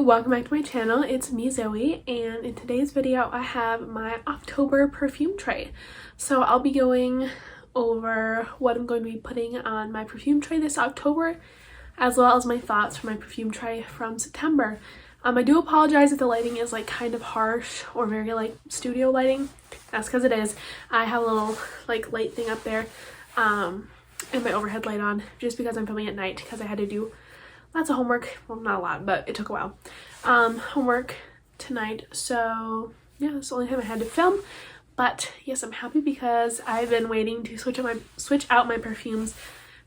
welcome back to my channel. It's me, Zoe, and in today's video I have my October perfume tray. So I'll be going over what I'm going to be putting on my perfume tray this October, as well as my thoughts for my perfume tray from September. I do apologize if the lighting is like kind of harsh or very like studio lighting. That's because it is. I have a little like light thing up there and my overhead light on just because I'm filming at night because I had to do lots of homework. Well, not a lot, but it took a while. Homework tonight, so yeah, that's the only time I had to film. But yes, I'm happy because I've been waiting to switch out my perfumes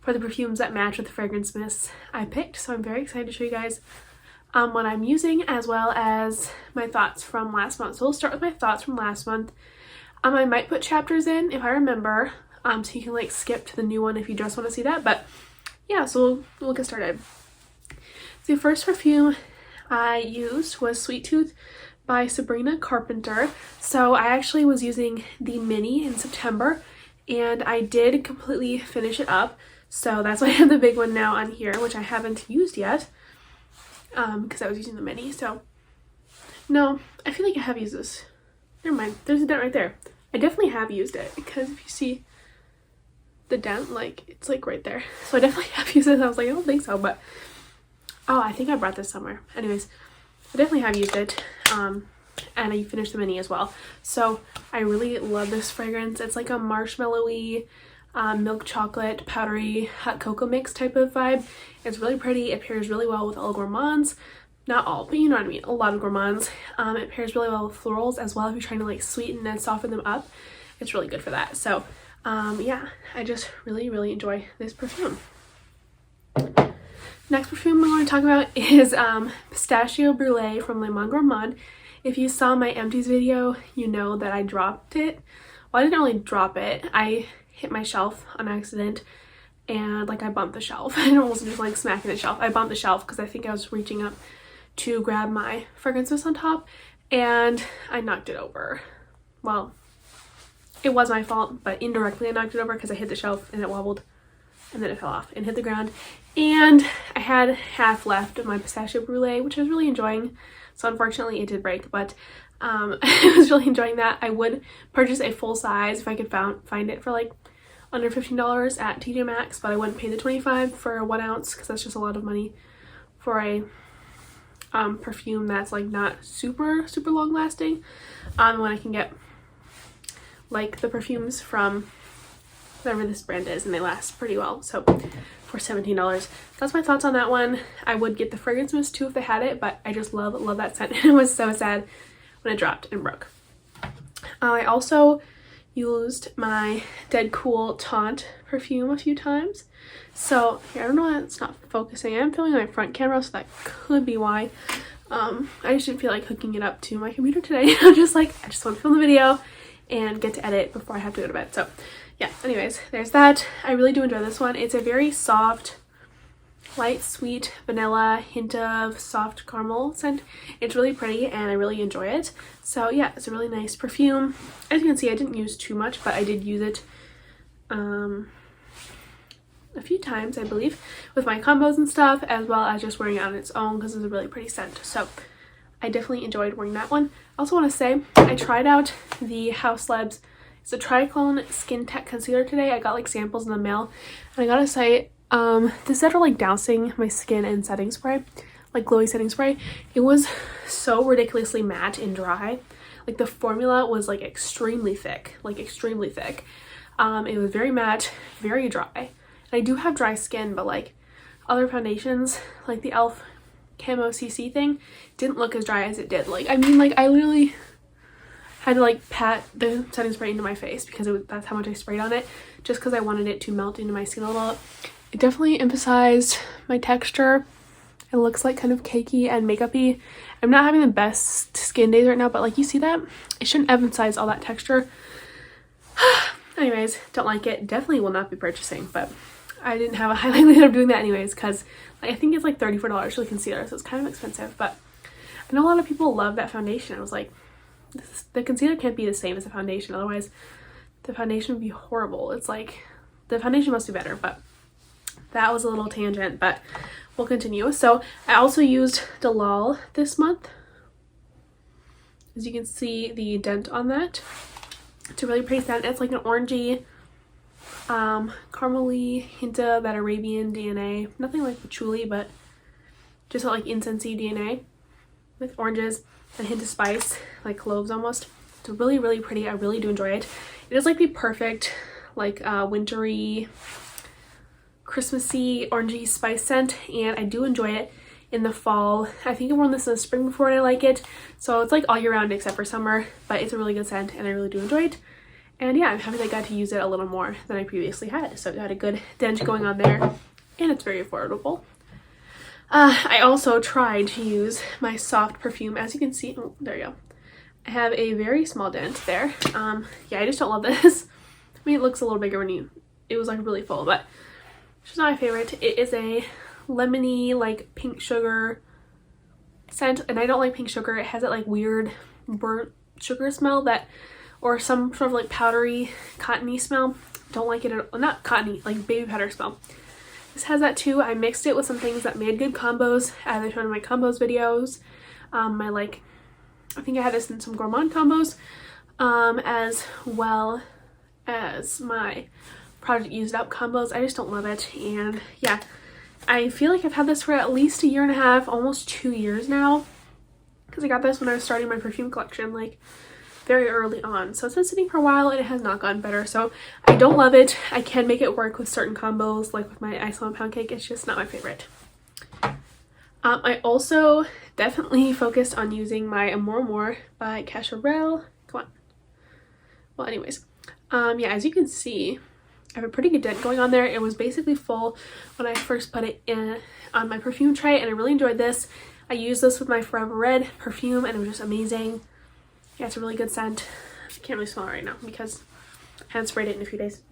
for the perfumes that match with the fragrance mists I picked. So I'm very excited to show you guys what I'm using, as well as my thoughts from last month. So we'll start with my thoughts from last month. I might put chapters in if I remember, so you can like skip to the new one if you just want to see that. But yeah, so we'll get started. The first perfume I used was Sweet Tooth by Sabrina Carpenter. So I actually was using the mini in September and I did completely finish it up. So that's why I have the big one now on here, which I haven't used yet because I was using the mini. So no, I feel like I have used this. Never mind, there's a dent right there. I definitely have used it because if you see the dent, like it's like right there. So I definitely have used it. I was like, I don't think so, but oh, I think I brought this somewhere. Anyways, I definitely have used it. And I finished the mini as well. So I really love this fragrance. It's like a marshmallowy, milk chocolate, powdery, hot cocoa mix type of vibe. It's really pretty. It pairs really well with all gourmands. Not all, but you know what I mean. A lot of gourmands. It pairs really well with florals as well if you're trying to like sweeten and soften them up. It's really good for that. So yeah, I just really enjoy this perfume. Next perfume I'm going to talk about is Pistachio Brulee from Le Bon Gourmand. If you saw my empties video, you know that I dropped it. Well, I didn't really drop it. I hit my shelf on accident and like I bumped the shelf. I wasn't just like smacking the shelf. I bumped the shelf because I think I was reaching up to grab my fragrance mist on top and I knocked it over. Well, it was my fault, but indirectly I knocked it over because I hit the shelf and it wobbled. And then it fell off and hit the ground. And I had half left of my Pistachio Brulee, which I was really enjoying. So unfortunately it did break, but I was really enjoying that. I would purchase a full size if I could find it for like under $15 at TJ Maxx, but I wouldn't pay the $25 for 1 ounce because that's just a lot of money for a perfume that's like not super long lasting. When I can get like the perfumes from whatever this brand is and they last pretty well. So for $17, that's my thoughts on that one. I would get the fragrance mist too if they had it, but I just love that scent. It was so sad when it dropped and broke. I also used my Dead Cool Taunt perfume a few times. So here, I don't know why it's not focusing. I'm filming my front camera, so that could be why. I just didn't feel like hooking it up to my computer today. I'm just like, I just want to film the video and get to edit before I have to go to bed. So yeah, anyways, there's that. I really do enjoy this one. It's a very soft, light, sweet vanilla, hint of soft caramel scent. It's really pretty and I really enjoy it. So yeah, it's a really nice perfume. As you can see, I didn't use too much, but I did use it a few times, I believe, with my combos and stuff, as well as just wearing it on its own because it's a really pretty scent. So I definitely enjoyed wearing that one. I also want to say I tried out the House Labs. It's a Triclone Skin Tech Concealer today. I got like samples in the mail and I gotta say, instead of like dousing my skin in setting spray, like glowy setting spray, it was so ridiculously matte and dry. Like the formula was like extremely thick, It was very matte, very dry. And I do have dry skin, but like other foundations, like the e.l.f. Camo CC thing, didn't look as dry as it did. Like, I mean, like I literally had to like pat the setting spray into my face because that's how much I sprayed on it, just because I wanted it to melt into my skin a little. It definitely emphasized my texture. It looks like kind of cakey and makeup-y. I'm not having the best skin days right now, but like you see that? It shouldn't emphasize all that texture. Anyways, don't like it. Definitely will not be purchasing, but I didn't have a high likelihood of doing that anyways because like, I think it's like $34 for the concealer, so it's kind of expensive. But I know a lot of people love that foundation. I was like, the concealer can't be the same as the foundation, otherwise the foundation would be horrible. It's like the foundation must be better, but that was a little tangent, but we'll continue. So I also used Dalal this month. As you can see the dent on that. It's a really pretty scent. It's like an orangey, caramely hint of that Arabian DNA. Nothing like patchouli, but just like incensey DNA with oranges and a hint of spice, like cloves almost. It's really, really pretty. I really do enjoy it. It is like the perfect like wintry, Christmassy, orangey spice scent, and I do enjoy it in the fall. I think I've worn this in the spring before and I like it. So it's like all year round except for summer, but it's a really good scent and I really do enjoy it. And yeah, I'm happy that I got to use it a little more than I previously had. So it got a good dent going on there and it's very affordable. I also tried to use my soft perfume. As you can see, oh, there you go. I have a very small dent there. Yeah, I just don't love this. I mean, it looks a little bigger when it was like really full, but it's just not my favorite. It is a lemony, like pink sugar scent, and I don't like pink sugar. It has that like weird burnt sugar smell that, or some sort of like powdery, cottony smell. Don't like it at all. Not cottony, like baby powder smell. This has that too. I mixed it with some things that made good combos, as I showed in my combos videos. I think I had this in some gourmand combos, as well as my project used up combos. I just don't love it, and yeah, I feel like I've had this for at least 1.5 years, almost 2 years now, because I got this when I was starting my perfume collection, like very early on. So it's been sitting for a while and it has not gotten better. So I don't love it. I can make it work with certain combos, like with my ice lemon pound cake. It's just not my favorite. I also definitely focused on using my Amour Amour by Cacharel. Come on. Well, anyways, yeah, as you can see, I have a pretty good dent going on there. It was basically full when I first put it in on my perfume tray, and I really enjoyed this. I used this with my Forever Red perfume and it was just amazing. Yeah, it's a really good scent. I can't really smell it right now because I haven't sprayed it in a few days.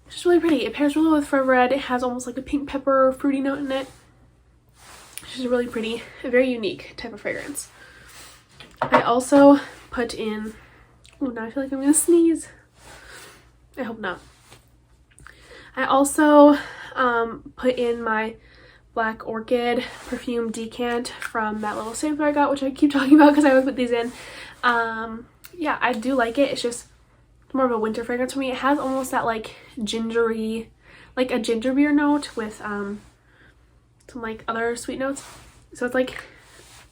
It's just really pretty. It pairs really well with Forever Red. It has almost like a pink pepper fruity note in it. It's just really pretty, a very unique type of fragrance. I also put in, oh, now I feel like I'm gonna sneeze. I hope not. I also put in my Black Orchid perfume decant from that little sampler I got, which I keep talking about because I always put these in. Yeah, I do like it. It's just more of a winter fragrance for me. It has almost that like gingery, like a ginger beer note with some like other sweet notes. So it's like,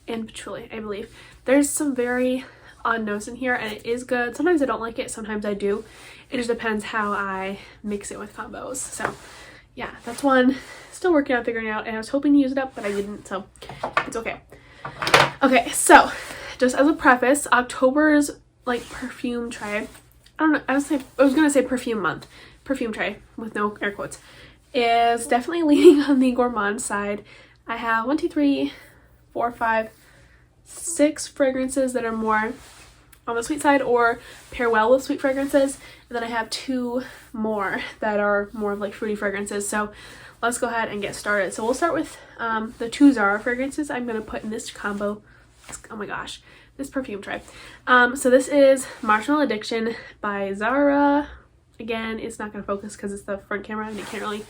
and patchouli, I believe. There's some very odd notes in here and it is good. Sometimes I don't like it, sometimes I do. It just depends how I mix it with combos. So yeah, that's one. Still working on figuring out, and I was hoping to use it up, but I didn't, so it's okay. Okay, so just as a preface, October's like perfume tray, I don't know, I was gonna say perfume month, perfume tray with no air quotes, is definitely leaning on the gourmand side. I have 1, 2, 3, 4, 5, 6 fragrances that are more on the sweet side or pair well with sweet fragrances, and then I have 2 more that are more of like fruity fragrances. So let's go ahead and get started. So we'll start with the 2 Zara fragrances I'm going to put in this combo. Oh my gosh, this perfume tray. So this is Marshmallow Addiction by Zara. Again, it's not going to focus because it's the front camera and it can't really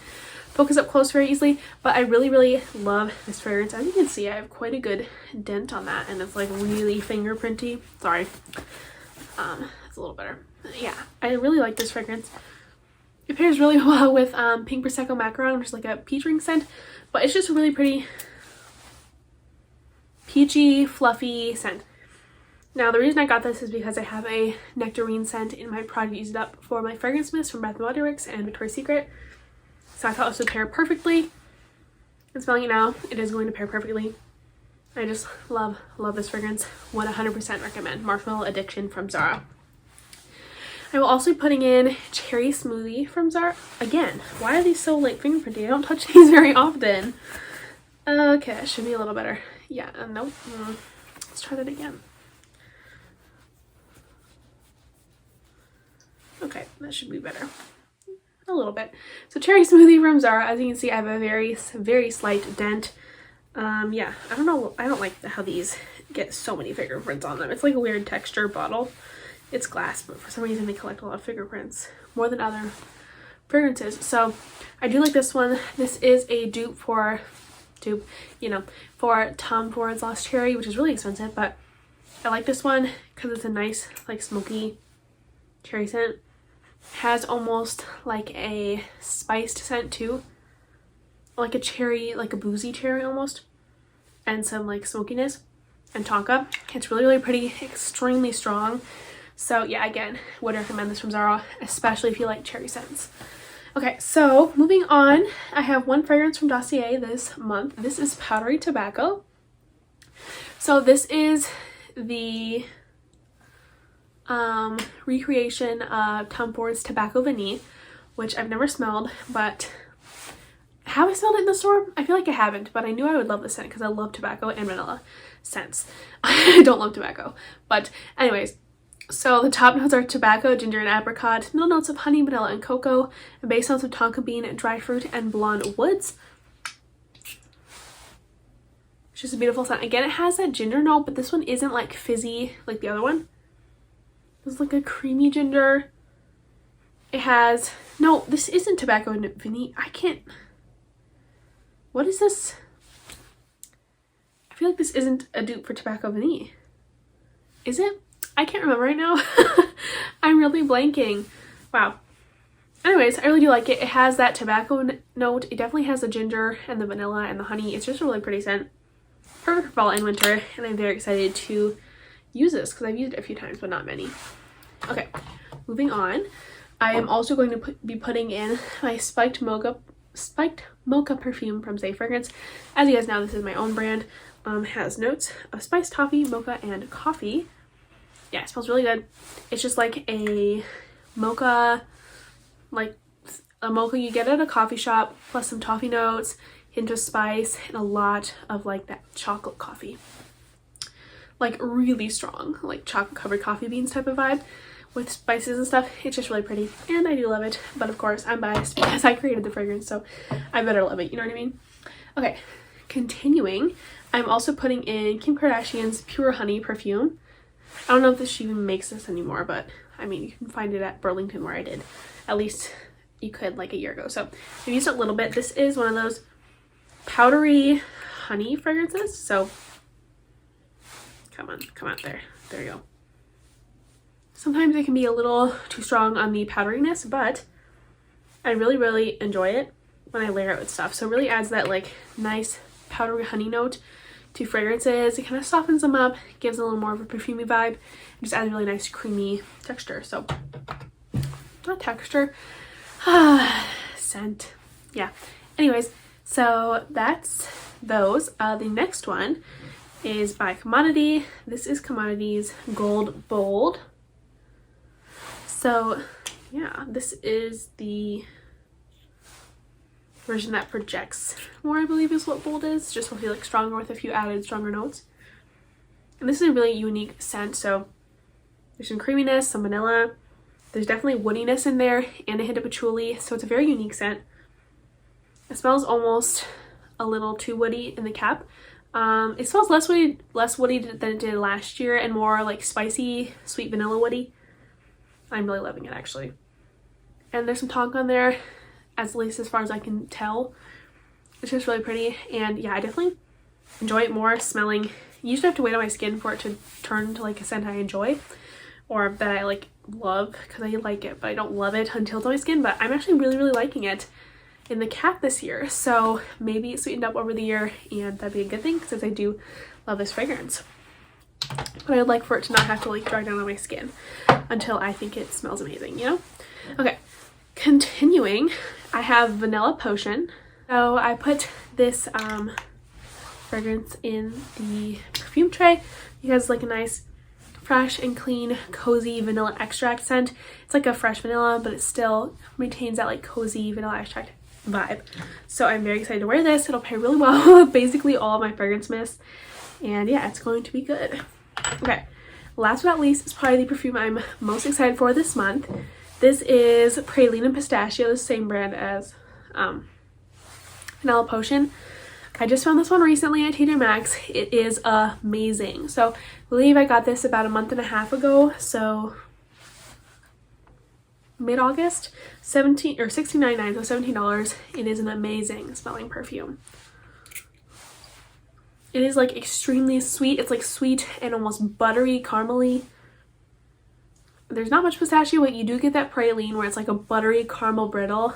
focus up close very easily, but I really, really love this fragrance. As you can see, I have quite a good dent on that, and it's like really fingerprinty. Sorry. It's a little better. Yeah, I really like this fragrance. It pairs really well with Pink Prosecco Macaron, which is like a peach ring scent, but it's just a really pretty peachy, fluffy scent. Now, the reason I got this is because I have a nectarine scent in my Project Used It Up for my fragrance mist from Bath & Body Works and Victoria's Secret. So I thought this would pair perfectly. I'm smelling it now. It is going to pair perfectly. I just love this fragrance. Would 100% recommend. Marshmallow Addiction from Zara. I will also be putting in Cherry Smoothie from Zara. Again, why are these so like fingerprinty? I don't touch these very often. Okay, it should be a little better. Yeah, nope. Let's try that again. Okay, that should be better. A little bit. So Cherry Smoothie from Zara. As you can see, I have a very slight dent. Yeah, I don't know. I don't like how these get so many fingerprints on them. It's like a weird texture bottle. It's glass, but for some reason they collect a lot of fingerprints, more than other fragrances. So I do like this one. This is a dupe for Tom Ford's Lost Cherry, which is really expensive, but I like this one because it's a nice like smoky cherry scent. Has almost like a spiced scent too, like a cherry, like a boozy cherry almost, and some like smokiness and tonka. It's really, really pretty, extremely strong. So yeah, again, would recommend this from Zara, especially if you like cherry scents. Okay, so moving on, I have one fragrance from Dossier this month. This is Powdery Tobacco. So this is the recreation of Tom Ford's Tobacco Vanille, which I've never smelled, but have I smelled it in the store? I feel like I haven't, but I knew I would love this scent because I love tobacco and vanilla scents. I don't love tobacco, but anyways, so the top notes are tobacco, ginger, and apricot, middle notes of honey, vanilla, and cocoa, and base notes of tonka bean, dry fruit, and blonde woods. It's just a beautiful scent. Again, it has that ginger note, but this one isn't like fizzy like the other one. It's like a creamy ginger. It has, no, this isn't tobacco and vanilla. I can't, what is this? I feel like this isn't a dupe for tobacco vanilla. Is it? I can't remember right now. I'm really blanking. Wow. Anyways, I really do like it. It has that tobacco note. It definitely has the ginger and the vanilla and the honey. It's just a really pretty scent. Perfect for fall and winter, and I'm very excited to use this because I've used it a few times, but not many. Okay, moving on. I am also going to be putting in my spiked mocha perfume from ZAI Fragrance. As you guys know, this is my own brand. It has notes of spiced toffee, mocha, and coffee. Yeah, it smells really good. It's just like a mocha, you get at a coffee shop, plus some toffee notes, hint of spice, and a lot of like that chocolate coffee. Like really strong, like chocolate covered coffee beans type of vibe with spices and stuff. It's just really pretty, and I do love it. But of course, I'm biased because I created the fragrance, so I better love it. You know what I mean? Okay, continuing. I'm also putting in Kim Kardashian's Pure Honey perfume. I don't know if she even makes this anymore, but I mean, you can find it at Burlington where I did. At least you could like a year ago. So I've used it a little bit. This is one of those powdery honey fragrances. So come on there. There you go. Sometimes it can be a little too strong on the powderiness, but I really, really enjoy it when I layer it with stuff. So it really adds that like nice powdery honey note to fragrances. It kind of softens them up, gives a little more of a perfumey vibe, and just adds a really nice creamy texture. So not texture, scent. Yeah. Anyways, so that's those. The next one is by Commodity. This is Commodity's Gold Bold. So yeah, this is the version that projects more, I believe is what Bold is. Just will feel like stronger with a few added stronger notes. And this is a really unique scent. So there's some creaminess, some vanilla. There's definitely woodiness in there and a hint of patchouli. So it's a very unique scent. It smells almost a little too woody in the cap. It smells less woody than it did last year and more like spicy, sweet vanilla woody. I'm really loving it actually. And there's some tonka on there, at least as far as I can tell. It's just really pretty, and yeah, I definitely enjoy it more smelling. You usually have to wait on my skin for it to turn to like a scent I enjoy or that I like love, because I like it but I don't love it until it's on my skin. But I'm actually really, really liking it in the cap this year, so maybe it sweetened up over the year, and that'd be a good thing since I do love this fragrance. But I'd like for it to not have to like dry down on my skin until I think it smells amazing, you know? Okay, continuing, I have Vanilla Potion. So I put this fragrance in the perfume tray because it's like a nice fresh and clean cozy vanilla extract scent. It's like a fresh vanilla, but it still maintains that like cozy vanilla extract vibe. So I'm very excited to wear this. It'll pair really well with basically all of my fragrance mist, and yeah, it's going to be good. Okay, last but not least is probably the perfume I'm most excited for this month. This is Praline and Pistachio, the same brand as Vanilla Potion. I just found this one recently at TJ Maxx. It is amazing. So I believe I got this about a month and a half ago. So mid-August, 17 or $16.99, so $17. It is an amazing smelling perfume. It is like extremely sweet. It's like sweet and almost buttery, caramely. There's not much pistachio, but you do get that praline where it's like a buttery caramel brittle.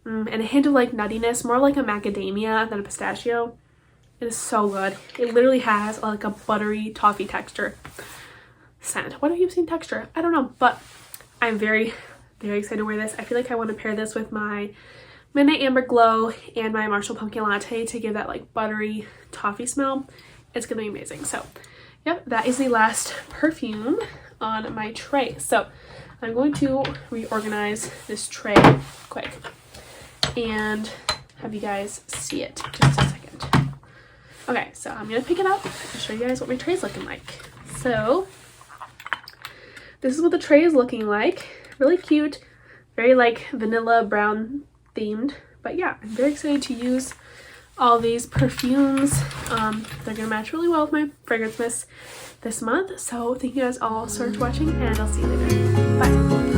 And a hint of like nuttiness, more like a macadamia than a pistachio. It is so good. It literally has like a buttery toffee texture scent. What have you seen texture? I don't know, but I'm very, very excited to wear this. I feel like I want to pair this with my Midnight Amber Glow and my Marshall Pumpkin Latte to give that like buttery toffee smell. It's gonna be amazing. So yep, that is the last perfume on my tray. So I'm going to reorganize this tray quick and have you guys see it just a second. Okay, so I'm gonna pick it up and show you guys what my tray is looking like. So this is what the tray is looking like. Really cute, very like vanilla brown themed. But yeah, I'm very excited to use all these perfumes. They're gonna match really well with my fragrance miss this month. So thank you guys all so much for watching, and I'll see you later. Bye.